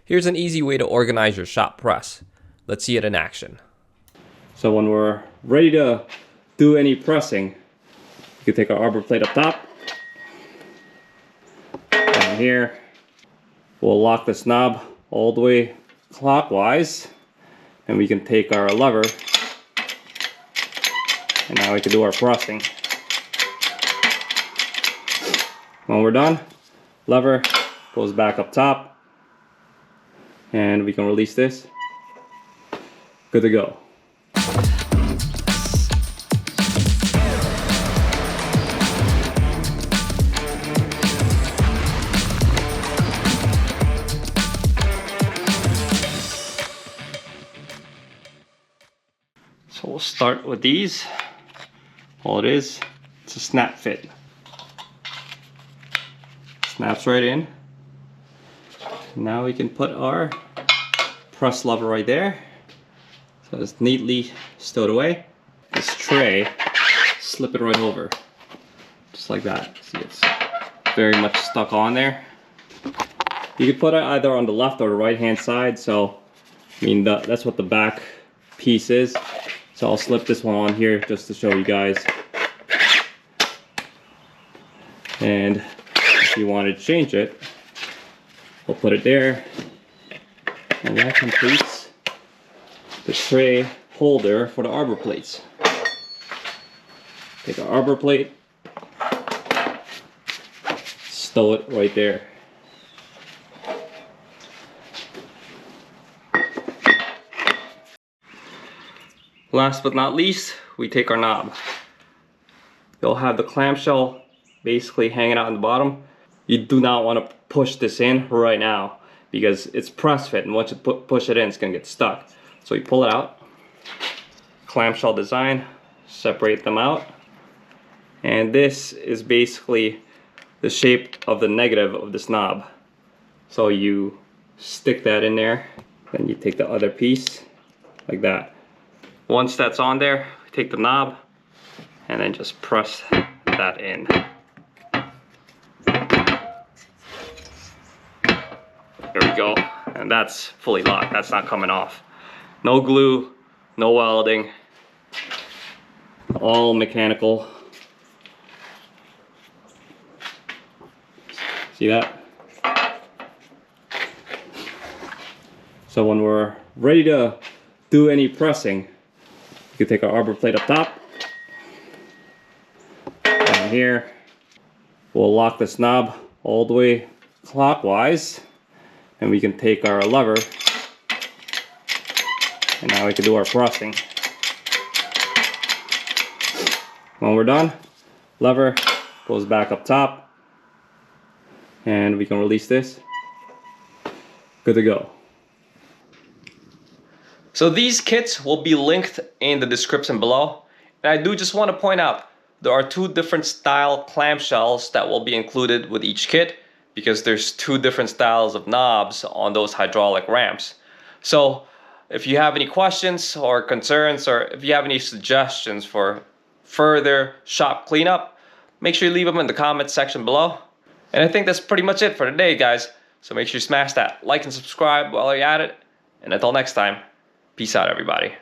Here's an easy way to organize your shop press. Let's see it in action. So when we're ready to do any pressing, you can take our arbor plate up top. And here, we'll lock this knob all the way clockwise. And we can take our lever. And now we can do our pressing. When we're done, lever goes back up top. And we can release this. Good to go. So we'll start with these. All it is, it's a snap fit. Snaps right in. Now we can put our press lever right there. So it's neatly stowed away. This tray, slip it right over. Just like that. See, it's very much stuck on there. You can put it either on the left or the right hand side. So, I mean, that's what the back piece is. So I'll slip this one on here just to show you guys. And if you want to change it, we'll put it there. And that completes the tray holder for the arbor plates. Take our arbor plate, stow it right there. Last but not least, we take our knob. You'll have the clamshell basically hanging out in the bottom. You do not want to push this in right now because it's press fit, and once you push it in, it's gonna get stuck. So you pull it out, clamshell design, separate them out, and this is basically the shape of the negative of this knob. So you stick that in there, then you take the other piece like that. Once that's on there, take the knob and then just press that in. There we go, and that's fully locked. That's not coming off. No glue, no welding, all mechanical. See that? So when we're ready to do any pressing, you can take our arbor plate up top. And here, we'll lock this knob all the way clockwise. And we can take our lever, and now we can do our pressing. When we're done, lever goes back up top, and we can release this. Good to go. So these kits will be linked in the description below. And I do just want to point out, there are two different style clamshells that will be included with each kit, because there's two different styles of knobs on those hydraulic ramps. So if you have any questions or concerns, or if you have any suggestions for further shop cleanup, make sure you leave them in the comments section below. And I think that's pretty much it for today, guys. So make sure you smash that like and subscribe while you're at it. And until next time, peace out, everybody.